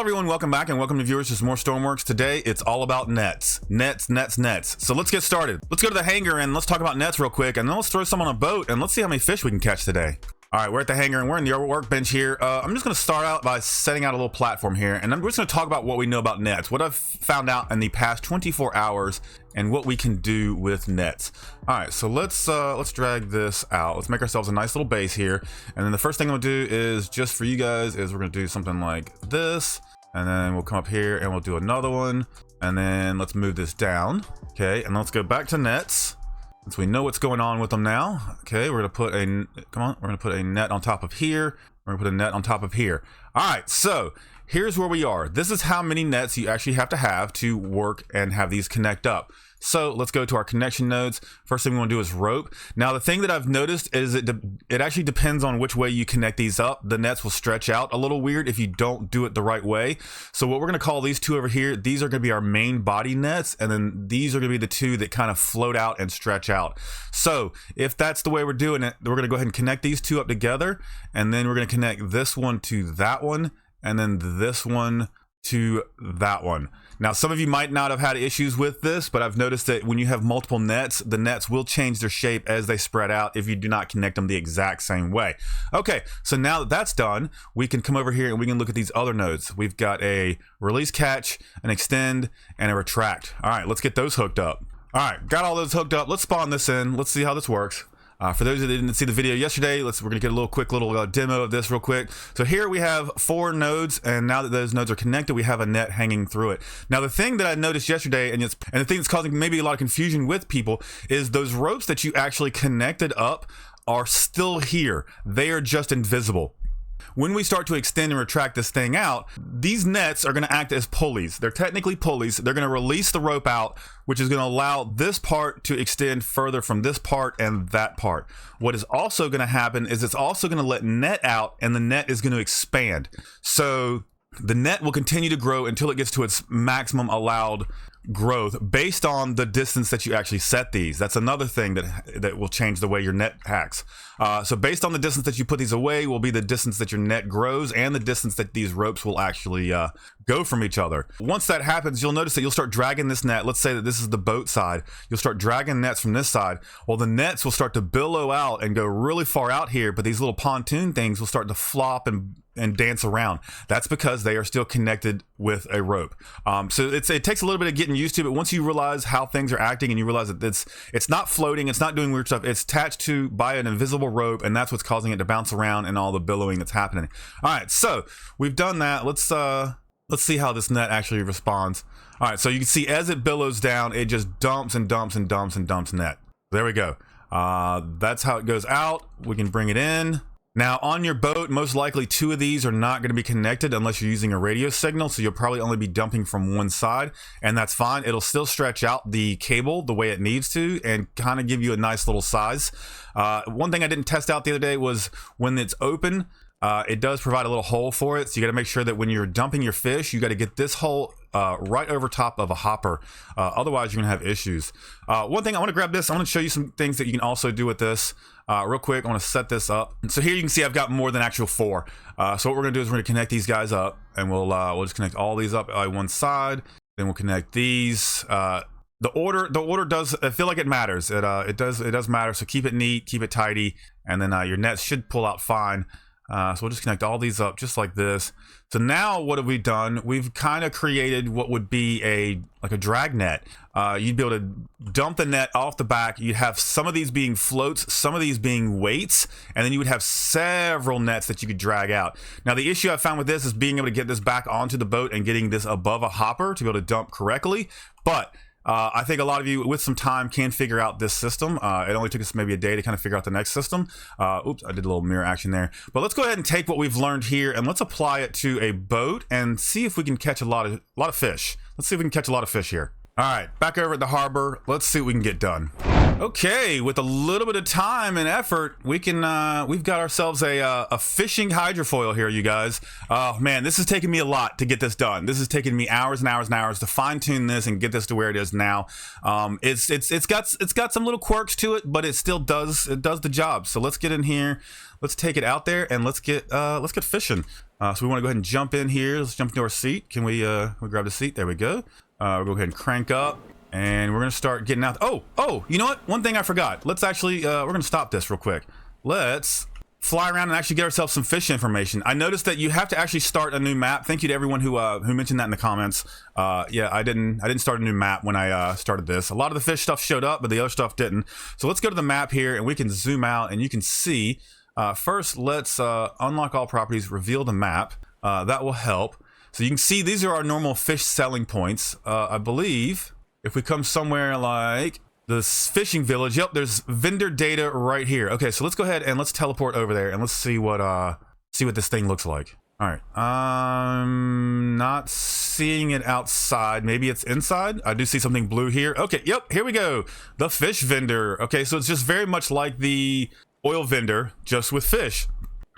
Hello everyone, welcome back and welcome to viewers to some more STORMWORKS. Today it's all about nets. Nets. So let's get started. Let's go to the hangar and let's talk about nets real quick, and then let's throw some on a boat and let's see how many fish we can catch today. All right, we're at the hangar and we're in the workbench here. I'm just gonna start out by setting out a little platform here, and I'm just gonna talk about what we know about nets, what I've found out in the past 24 hours, and what we can do with nets. All right, so let's drag this out. Let's make ourselves a nice little base here, and then the first thing I'm gonna do is just for you guys is we're gonna do something like this, and then we'll come up here and we'll do another one, and then let's move this down. Okay, and let's go back to nets. Since we know what's going on with them now, okay, we're gonna put a net on top of here. We're gonna put a net on top of here. All right, so here's where we are. This is how many nets you actually have to work and have these connect up. So let's go to our connection nodes. First thing we want to do is rope. Now the thing that I've noticed is it actually depends on which way you connect these up. The nets will stretch out a little weird if you don't do it the right way. So what we're going to call these two over here, these are going to be our main body nets, and then these are going to be the two that kind of float out and stretch out. So if that's the way we're doing it, we're going to go ahead and connect these two up together, and then we're going to connect this one to that one, and then this one to that one. Now some of you might not have had issues with this, but I've noticed that when you have multiple nets, the nets will change their shape as they spread out if you do not connect them the exact same way. Okay, so now that that's done, we can come over here and we can look at these other nodes. We've got a release catch, an extend, and a retract. All right, let's get those hooked up. All right, got all those hooked up. Let's spawn this in. Let's see how this works. For those that didn't see the video yesterday, we're gonna get a quick demo of this real quick. So here we have 4 nodes, and now that those nodes are connected, we have a net hanging through it. Now the thing that I noticed yesterday, and the thing that's causing maybe a lot of confusion with people, is those ropes that you actually connected up are still here. They are just invisible. When we start to extend and retract this thing out, these nets are going to act as pulleys. They're technically pulleys. They're going to release the rope out, which is going to allow this part to extend further from this part and that part. What is also going to happen is it's also going to let net out, and the net is going to expand. So the net will continue to grow until it gets to its maximum allowed growth based on the distance that you actually set these. That's another thing that will change the way your net acts. So based on the distance that you put these away will be the distance that your net grows and the distance that these ropes will actually go from each other. Once that happens, you'll notice that you'll start dragging this net. Let's say that this is the boat side. You'll start dragging nets from this side. Well, the nets will start to billow out and go really far out here, but these little pontoon things will start to flop and dance around. That's because they are still connected with a rope. So it takes a little bit of getting used to, but once you realize how things are acting and you realize that it's not floating, it's not doing weird stuff, it's attached to by an invisible rope, and that's what's causing it to bounce around and all the billowing that's happening. All right, so we've done that. Let's see how this net actually responds. All right, so you can see as it billows down, it just dumps and dumps and dumps and dumps net. There we go. That's how it goes out. We can bring it in. Now on your boat, most likely 2 of these are not going to be connected unless you're using a radio signal, so you'll probably only be dumping from one side, and that's fine. It'll still stretch out the cable the way it needs to and kind of give you a nice little size. One thing I didn't test out the other day was when it's open, it does provide a little hole for it, so you got to make sure that when you're dumping your fish, you got to get this hole right over top of a hopper. Otherwise you're gonna have issues. One thing, I want to grab this. I want to show you some things that you can also do with this real quick. I want to set this up. So here you can see I've got more than actual 4. So what we're gonna do is we're gonna connect these guys up, and we'll just connect all these up on one side. Then we'll connect these. The order does, I feel like it matters. It does matter. So keep it neat, keep it tidy, and then your nets should pull out fine. So we'll just connect all these up just like this. So now what have we done? We've kind of created what would be like a drag net. You'd be able to dump the net off the back. You'd have some of these being floats, some of these being weights, and then you would have several nets that you could drag out. Now the issue I found with this is being able to get this back onto the boat and getting this above a hopper to be able to dump correctly. But I think a lot of you with some time can figure out this system. It only took us maybe a day to kind of figure out the next system. Oops, I did a little mirror action there. But let's go ahead and take what we've learned here and let's apply it to a boat and see if we can catch a lot of fish. Let's see if we can catch a lot of fish here. All right, back over at the harbor. Let's see what we can get done. Okay, with a little bit of time and effort, we can we've got ourselves a fishing hydrofoil here, you guys. Oh man, this is taking me a lot to get this done. This is taking me hours and hours and hours to fine-tune this and get this to where it is now. It's got some little quirks to it, but it still does the job. So let's get in here, let's take it out there, and let's get fishing. So we want to go ahead and jump in here. Let's jump into our seat. Can we grab the seat? There we go. We'll go ahead and crank up. And we're gonna start getting out. Oh, you know what? One thing I forgot. Let's actually, we're gonna stop this real quick. Let's fly around and actually get ourselves some fish information. I noticed that you have to actually start a new map. Thank you to everyone who mentioned that in the comments. Yeah, I didn't start a new map when I started this. A lot of the fish stuff showed up, but the other stuff didn't. So let's go to the map here and we can zoom out and you can see. First, let's unlock all properties, reveal the map. That will help. So you can see these are our normal fish selling points. I believe. If we come somewhere like this fishing village, yep, there's vendor data right here. Okay, so let's go ahead and let's teleport over there and let's see what this thing looks like. All right, I'm not seeing it outside. Maybe it's inside. I do see something blue here. Okay, yep, here we go. The fish vendor. Okay, so it's just very much like the oil vendor, just with fish.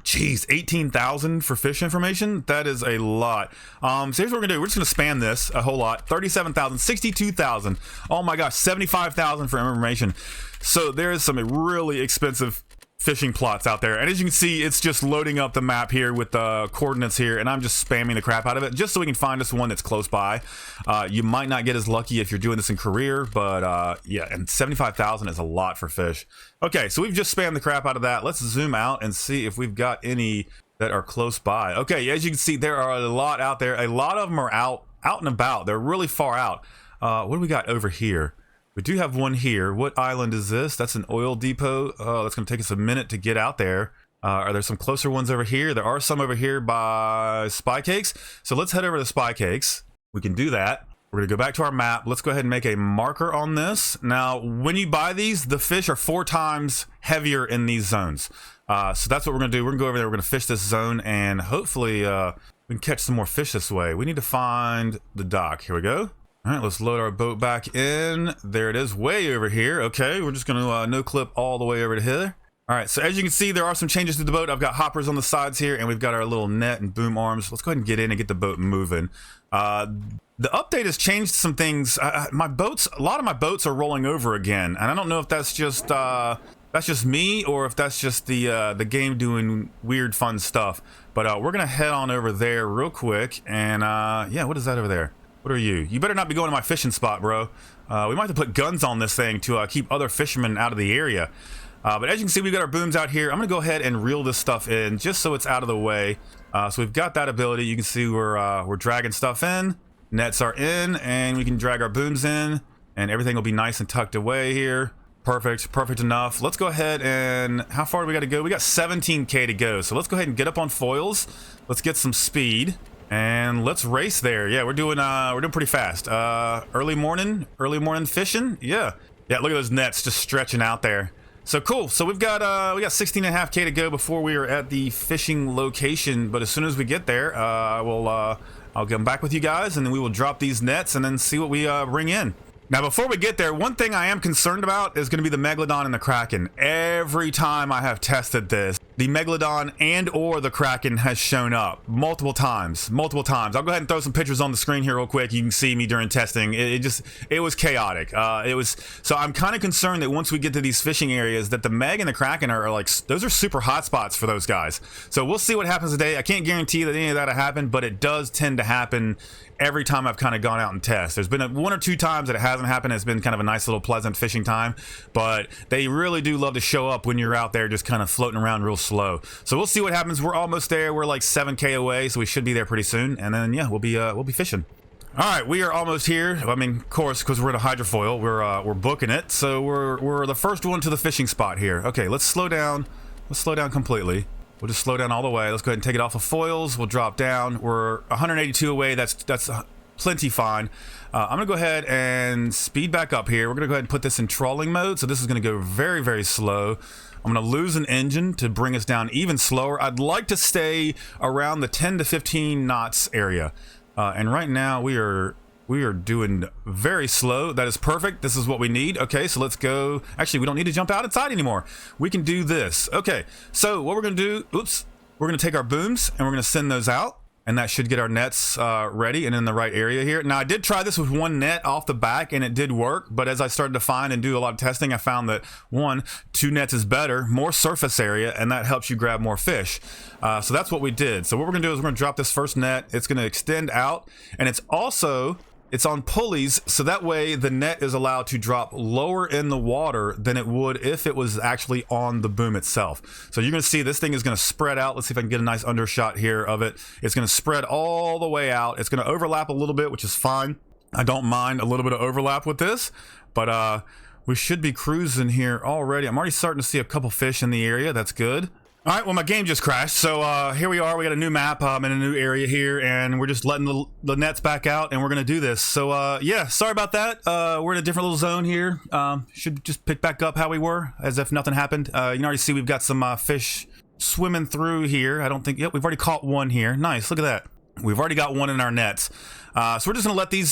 Jeez, 18,000 for fish information? That is a lot. So here's what we're gonna do. We're just gonna spam this a whole lot. 37,000, 62,000. Oh my gosh, 75,000 for information. So there is some really expensive fishing plots out there. And as you can see, it's just loading up the map here with the coordinates here. And I'm just spamming the crap out of it just so we can find us one that's close by. You might not get as lucky if you're doing this in career, but yeah, and 75,000 is a lot for fish. Okay, so we've just spammed the crap out of that. Let's zoom out and see if we've got any that are close by. Okay, as you can see, there are a lot out there. A lot of them are out and about. They're really far out. What do we got over here? We do have one here. What island is this? That's an oil depot. Oh, that's going to take us a minute to get out there. Are there some closer ones over here? There are some over here by Spy Cakes. So let's head over to Spy Cakes. We can do that. We're going to go back to our map. Let's go ahead and make a marker on this. Now, when you buy these, the fish are 4 times heavier in these zones. So that's what we're going to do. We're going to go over there. We're going to fish this zone, and hopefully we can catch some more fish this way. We need to find the dock. Here we go. All right, let's load our boat back in. There it is, way over here. Okay, we're just gonna no clip all the way over to here. All right, so as you can see, there are some changes to the boat. I've got hoppers on the sides here, and we've got our little net and boom arms. Let's go ahead and get in and get the boat moving. The update has changed some things. My boats, a lot of my boats are rolling over again, and I don't know if that's just me or if that's just the game doing weird, fun stuff. But we're gonna head on over there real quick, and yeah, what is that over there? What are you? You better not be going to my fishing spot, bro. We might have to put guns on this thing to keep other fishermen out of the area. But as you can see, we've got our booms out here. I'm gonna go ahead and reel this stuff in just so it's out of the way. So we've got that ability. You can see we're dragging stuff in. Nets are in, and we can drag our booms in, and everything will be nice and tucked away here. Perfect enough. Let's go ahead and how far do we got to go? We got 17K to go. So let's go ahead and get up on foils. Let's get some speed. And let's race there. Yeah, we're doing pretty fast. Early morning fishing. Yeah, look at those nets just stretching out there. So cool. So we got 16.5K to go before we are at the fishing location. But as soon as we get there, I'll come back with you guys, and then we will drop these nets and then see what we bring in. Now, before we get there, one thing I am concerned about is going to be the Megalodon and the Kraken. Every time I have tested this, the Megalodon and or the Kraken has shown up multiple times. I'll go ahead and throw some pictures on the screen here real quick. You can see me during testing. It was chaotic. So I'm kind of concerned that once we get to these fishing areas that the Meg and the Kraken are like, those are super hot spots for those guys. So we'll see what happens today. I can't guarantee that any of that will happen, but it does tend to happen every time I've kind of gone out and test. There's been 1 or 2 times that it hasn't happened. It's been kind of a nice little pleasant fishing time, but they really do love to show up when you're out there just kind of floating around real slow. So we'll see what happens. We're almost there. We're like 7K away, so we should be there pretty soon, and then yeah, we'll be fishing. All right, we are almost here. I mean, of course, because we're in a hydrofoil, we're booking it, so we're the first one to the fishing spot here. Okay, let's slow down. Let's slow down completely. We'll just slow down all the way. Let's go ahead and take it off of foils. We'll drop down. We're 182 away. That's plenty fine. I'm gonna go ahead and speed back up here. We're gonna go ahead and put this in trawling mode. So this is gonna go very, very slow. I'm gonna lose an engine to bring us down even slower. I'd like to stay around the 10 to 15 knots area. And right now we are We are doing very slow. That is perfect. This is what we need. Okay, so let's go. Actually, we don't need to jump out inside anymore. We can do this. Okay, so what we're gonna do, oops, we're gonna take our booms and we're gonna send those out, and that should get our nets ready and in the right area here. Now, I did try this with one net off the back and it did work, but as I started to find and do a lot of testing, I found that two nets is better, more surface area, and that helps you grab more fish. So that's what we did. So what we're gonna do is we're gonna drop this first net. It's gonna extend out, and it's on pulleys, so that way the net is allowed to drop lower in the water than it would if it was actually on the boom itself. So you're gonna see this thing is gonna spread out. Let's see if I can get a nice undershot here of it. It's gonna spread all the way out. It's gonna overlap a little bit, which is fine. I don't mind a little bit of overlap with this, but we should be cruising here already. I'm already starting to see a couple fish in the area. That's good. All right, well, my game just crashed, so here we are. We got a new map in a new area here, and we're just letting the nets back out, and we're gonna do this. So yeah, sorry about that. We're in a different little zone here. Should just pick back up how we were, as if nothing happened. You can already see we've got some fish swimming through here. I don't think, yep, we've already caught one here. Nice, look at that. We've already got one in our nets. So we're just gonna let these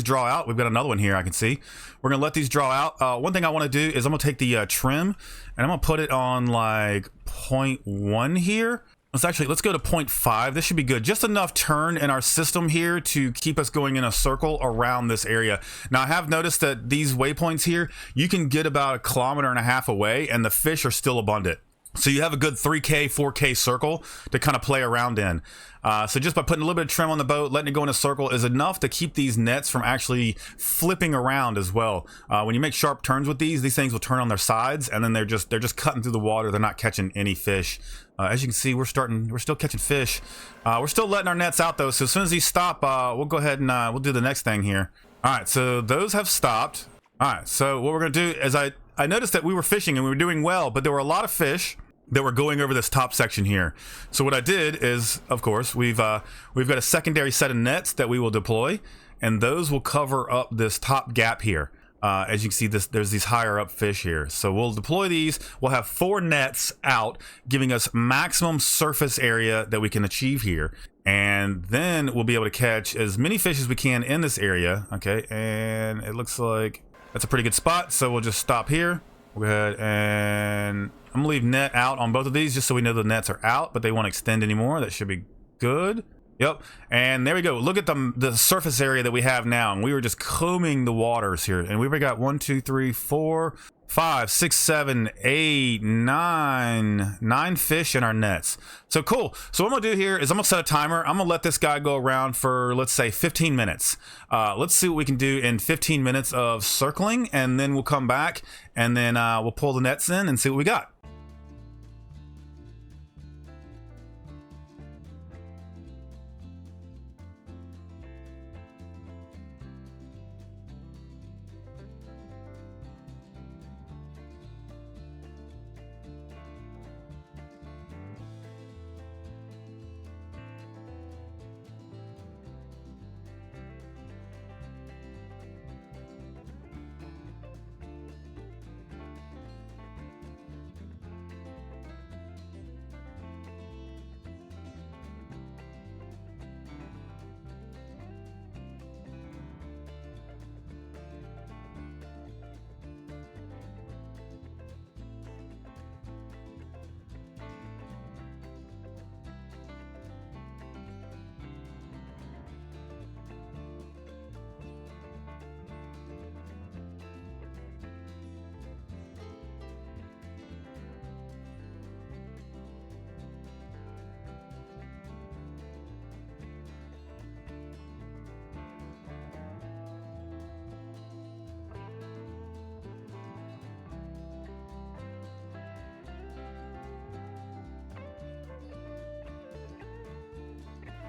draw out. We've got another one here I can see. We're gonna let these draw out. One thing I want to do is I'm gonna take the trim and I'm gonna put it on like 0.1 here. Let's go to 0.5. This should be good. Just enough turn in our system here to keep us going in a circle around this area. Now, I have noticed that these waypoints here, you can get about 1.5 kilometers away and the fish are still abundant. So you have a good 3K, 4K circle to kind of play around in. So just by putting a little bit of trim on the boat, letting it go in a circle is enough to keep these nets from actually flipping around as well. When you make sharp turns with these things will turn on their sides, and then they're just cutting through the water. They're not catching any fish. As you can see, we're still catching fish. We're still letting our nets out though. So as soon as these stop, we'll go ahead and we'll do the next thing here. All right, so those have stopped. All right, so what we're gonna do is I noticed that we were fishing and we were doing well, but there were a lot of fish that were going over this top section here. So what I did is, of course, we've got a secondary set of nets that we will deploy, and those will cover up this top gap here. As you can see, there's these higher up fish here. So we'll deploy these. We'll have 4 nets out, giving us maximum surface area that we can achieve here. And then we'll be able to catch as many fish as we can in this area. Okay, and it looks like that's a pretty good spot. So we'll just stop here. We'll go ahead and I'm gonna leave net out on both of these just so we know the nets are out, but they won't extend anymore. That should be good. Yep, and there we go. Look at the surface area that we have now, and we were just combing the waters here, and we've got 1, 2, 3, 4, 5, 6, 7, 8, 9 fish in our nets. So cool. So what I'm gonna do here is I'm gonna set a timer. I'm gonna let this guy go around for, let's say, 15 minutes. Let's see what we can do in 15 minutes of circling, and then we'll come back and then we'll pull the nets in and see what we got.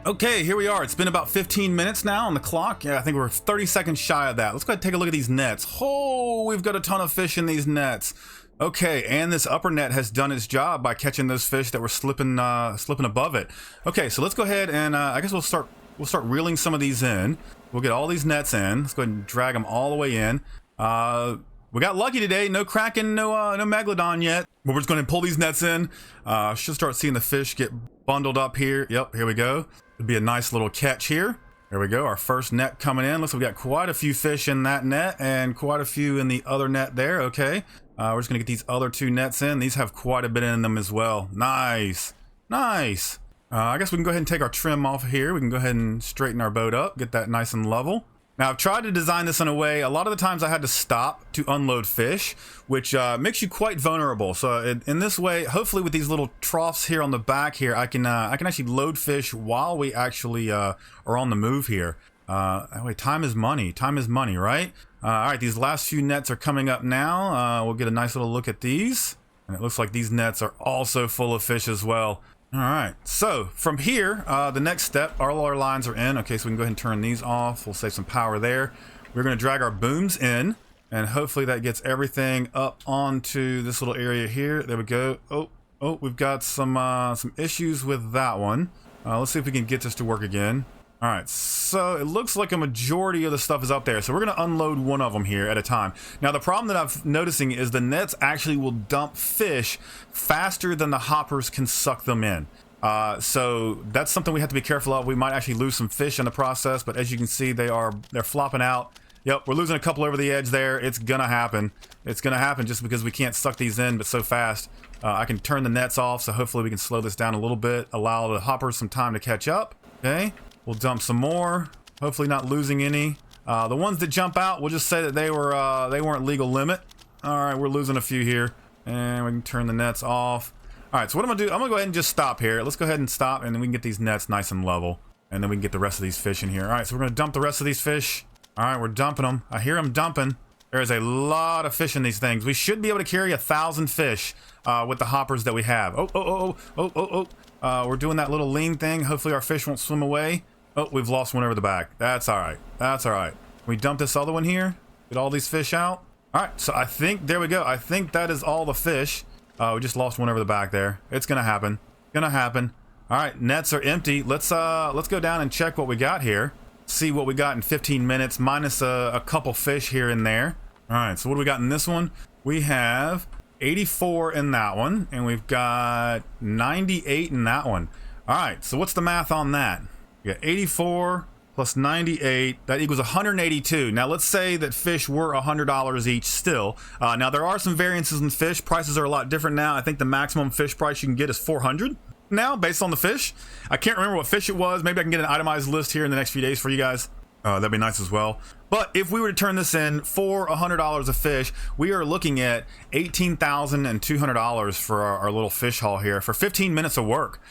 Okay, here we are. It's been about 15 minutes now on the clock. Yeah, I think we're 30 seconds shy of that. Let's go ahead and take a look at these nets. Oh, we've got a ton of fish in these nets. Okay, and this upper net has done its job by catching those fish that were slipping above it. Okay, so let's go ahead and I guess we'll start reeling some of these in. We'll get all these nets in. Let's go ahead and drag them all the way in. We got lucky today. No Kraken, no Megalodon yet. But we're just going to pull these nets in. Should start seeing the fish get bundled up here. Yep, here we go. It'd be a nice little catch here. There we go, our first net coming in. Looks like we got quite a few fish in that net and quite a few in the other net there. Okay, we're just gonna get these other 2 nets in. These have quite a bit in them as well. Nice, nice. I guess we can go ahead and take our trim off here. We can go ahead and straighten our boat up, get that nice and level. Now, I've tried to design this in a way, a lot of the times I had to stop to unload fish, which makes you quite vulnerable. So in this way, hopefully with these little troughs here on the back here, I can actually load fish while we actually are on the move here. Wait, time is money, right? All right, these last few nets are coming up now. We'll get a nice little look at these. And it looks like these nets are also full of fish as well. All right, so from here, the next step, all our lines are in. Okay, so we can go ahead and turn these off. We'll save some power there. We're gonna drag our booms in, and hopefully that gets everything up onto this little area here. There we go. Oh, we've got some issues with that one. Let's see if we can get this to work again. All right, so it looks like a majority of the stuff is up there. So we're gonna unload one of them here at a time. Now the problem that I'm noticing is the nets actually will dump fish faster than the hoppers can suck them in. So that's something we have to be careful of. We might actually lose some fish in the process, but as you can see, they're flopping out. Yep, we're losing a couple over the edge there. It's gonna happen. It's gonna happen just because we can't suck these in, but so fast. I can turn the nets off, so hopefully we can slow this down a little bit, allow the hoppers some time to catch up. Okay. We'll dump some more, hopefully not losing any. The ones that jump out, we'll just say that they weren't legal limit. All right, we're losing a few here, and we can turn the nets off. All right, so what I'm gonna do, I'm gonna go ahead and just stop here. Let's go ahead and stop, and then we can get these nets nice and level, and then we can get the rest of these fish in here. All right, so we're gonna dump the rest of these fish. All right, we're dumping them. I hear them dumping. There is a lot of fish in these things. We should be able to carry 1,000 fish with the hoppers that we have. We're doing that little lean thing. Hopefully our fish won't swim away. Oh, we've lost one over the back. That's all right. That's all right. We dump this other one here. Get all these fish out. All right, so I think, there we go. I think that is all the fish. We just lost one over the back there. It's gonna happen. Gonna happen. All right, nets are empty. Let's go down and check what we got here. See what we got in 15 minutes, minus a couple fish here and there. All right, so what do we got in this one? We have 84 in that one, and we've got 98 in that one. All right, so what's the math on that? We got 84 plus 98, that equals 182. Now let's say that fish were $100 each still. Now there are some variances in fish. Prices are a lot different now. I think the maximum fish price you can get is 400 now based on the fish. I can't remember what fish it was. Maybe I can get an itemized list here in the next few days for you guys. That'd be nice as well. But if we were to turn this in for $100 a fish, we are looking at $18,200 for our little fish haul here for 15 minutes of work.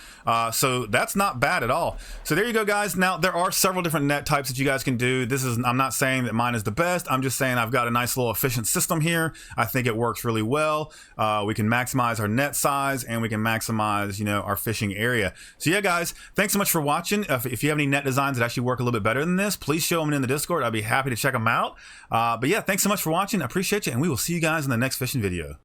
So that's not bad at all. So there you go, guys. Now there are several different net types that you guys can do. I'm not saying that mine is the best. I'm just saying I've got a nice little efficient system here. I think it works really well. We can maximize our net size and we can maximize, our fishing area. So yeah, guys, thanks so much for watching. If you have any net designs that actually work a little bit better than this, please show them in the Discord. I'd be happy to check them out. But yeah, thanks so much for watching. I appreciate you, and we will see you guys in the next fishing video.